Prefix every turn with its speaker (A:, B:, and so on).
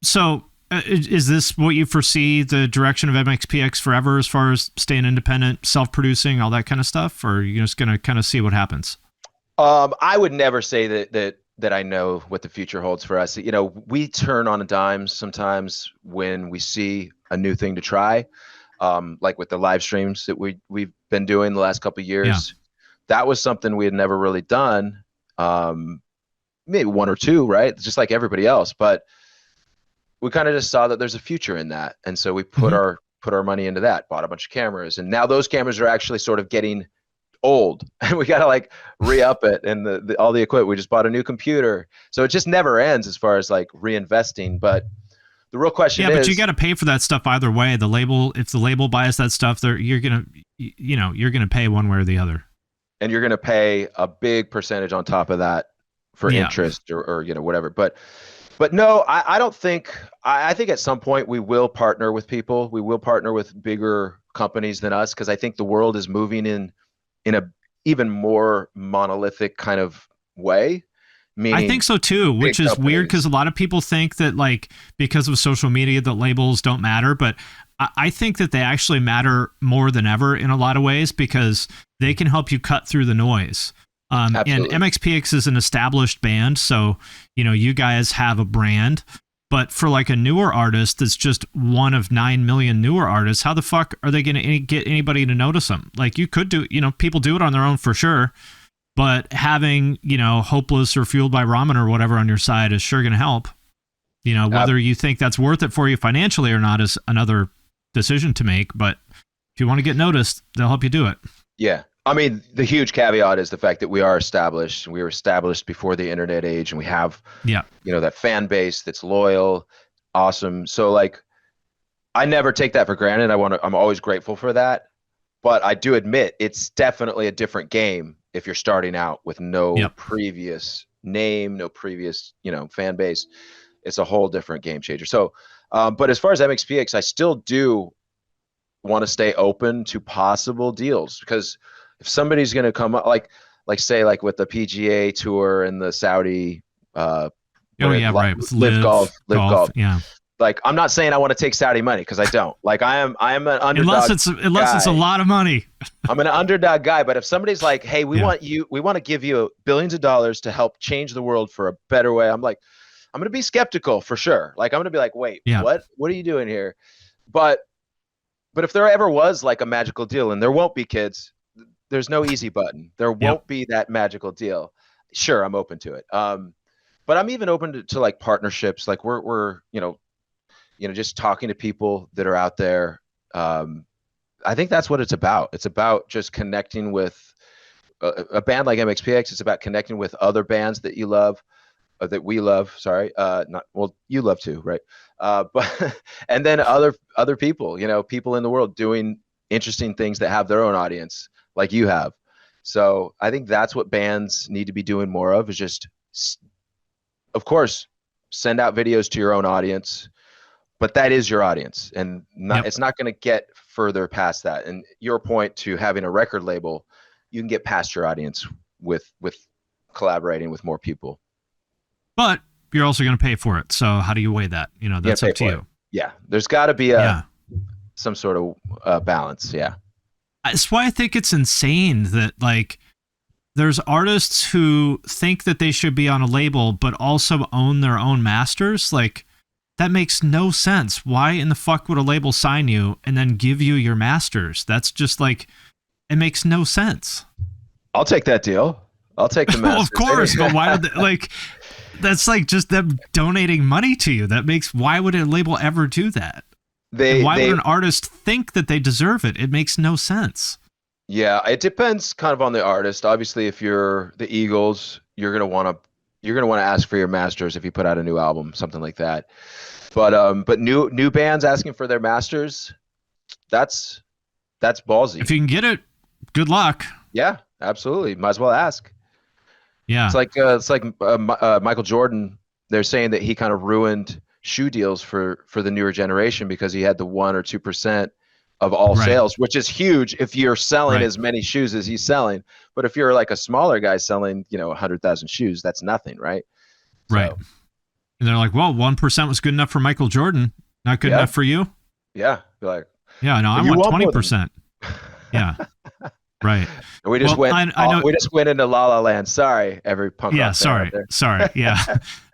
A: So is this what you foresee the direction of MXPX forever, as far as staying independent, self-producing, all that kind of stuff? Or are you just going to kind of see what happens?
B: I would never say that I know what the future holds for us. You know, we turn on a dime sometimes when we see a new thing to try. Like with the live streams that we've been doing the last couple of
A: Yeah.
B: years. That was something we had never really done. Maybe one or two, right? Just like everybody else, but we kind of just saw that there's a future in that, and so we
A: Hmm.
B: put our money into that. Bought a bunch of cameras, and now those cameras are actually sort of getting old, and we got to like re-up it, and all the equipment. We just bought a new computer, so it just never ends as far as like reinvesting. But the real question
A: Yeah, but you
B: is,
A: got to pay for that stuff either way. The label, if the label buys that stuff, you're gonna, you're gonna pay one way or the other.
B: and you're going to pay a big percentage on top of that for
A: Yeah.
B: interest or whatever. But no, I don't think. I think at some point we will partner with people. We will partner with bigger companies than us, because I think the world is moving in a even more monolithic kind of way.
A: I think
B: Meaning
A: so too,
B: big
A: which is weird
B: companies.
A: because a lot of people think that, like, because of social media that labels don't matter, but I think that they actually matter more than ever in a lot of ways, because they can help you cut through the noise. And
B: Absolutely.
A: MXPX is an established band, so you guys have a brand. But for like a newer artist that's just one of 9 million newer artists, how the fuck are they going to get anybody to notice them? Like, you could do, people do it on their own for sure, but having, Hopeless or Fueled by Ramen or whatever on your side is sure going to help.
B: Ab-
A: Whether you think that's worth it for you financially or not is another decision to make. But if you want to get noticed, they'll help you do it.
B: yeah. I mean, the huge caveat is the fact that we are established. We were established before the internet age, and we have,
A: Yeah.
B: that fan base that's loyal, awesome. So like, I never take that for granted. I'm always grateful for that. But I do admit it's definitely a different game if you're starting out with no
A: Yep.
B: previous name, no previous, fan base. It's a whole different game changer. So, but as far as MXPX, I still do want to stay open to possible deals, because if somebody's going to come up, like say like with the PGA Tour and the Saudi,
A: Oh yeah, right. With
B: live
A: golf.
B: golf.
A: Yeah.
B: Like, I'm not saying I want to take Saudi money, because I don't. Like, I am an
A: Unless
B: underdog
A: it's a
B: guy.
A: lot of money.
B: I'm an underdog guy, but if somebody's like, "Hey,
A: Yeah.
B: we want to give you billions of dollars to help change the world for a better way," I'm like, I'm gonna be skeptical for sure. Like, I'm gonna be like, "Wait,
A: Yeah.
B: what? What are you doing here?" But if there ever was like a magical deal, and there won't be, kids, there's no easy button. There
A: Yep.
B: won't be that magical deal. Sure, I'm open to it. But I'm even open to like partnerships. Like, we're just talking to people that are out there. I think that's what it's about. It's about just connecting with a band like MXPX. It's about connecting with other bands that you love, that we love. Sorry, not well. You love too, right? But and then other people, people in the world doing interesting things that have their own audience, like you have. So I think that's what bands need to be doing more of. Is just, of course, send out videos to your own audience, but that is your audience, and
A: Yep.
B: it's not going to get further past that. And your point to having a record label, you can get past your audience with collaborating with more people.
A: But you're also going to pay for it. So how do you weigh that?
B: Yeah,
A: That's
B: pay
A: up to
B: for it.
A: you.
B: Yeah, there's got to be
A: Yeah.
B: some sort of balance. Yeah.
A: That's why I think it's insane that, like, there's artists who think that they should be on a label but also own their own masters. Like, that makes no sense. Why in the fuck would a label sign you and then give you your masters? That's just like, it makes no sense.
B: I'll take that deal. I'll take the
A: Well,
B: masters.
A: of course, but why would they, like, that's like just them donating money to you. Why would a label ever do that? And why would an artist think that they deserve it? It makes no sense.
B: Yeah, it depends kind of on the artist. Obviously, if you're the Eagles, you're gonna want to ask for your masters if you put out a new album, something like that. But new bands asking for their masters, that's
A: If
B: ballsy.
A: you can get it, good luck.
B: Yeah, absolutely. Might as well ask.
A: Yeah.
B: It's like Michael Jordan. They're saying that he kind of ruined shoe deals for the newer generation, because he had the 1 or 2% of all
A: Right.
B: sales, which is huge if you're selling
A: Right.
B: as many shoes as he's selling. But if you're like a smaller guy selling, 100,000 shoes, that's nothing, right?
A: Right.
B: So
A: And they're like, well, 1% was good enough for Michael Jordan. Not good
B: Yeah.
A: enough for you?
B: Yeah. Be like,
A: Yeah, no, I
B: you
A: want
B: want more than
A: 20%. Yeah. Right.
B: we just
A: Well,
B: went.
A: I know.
B: We just went into La La Land. Sorry, every punk
A: Yeah.
B: rock fan out
A: Sorry.
B: there.
A: Sorry. Yeah.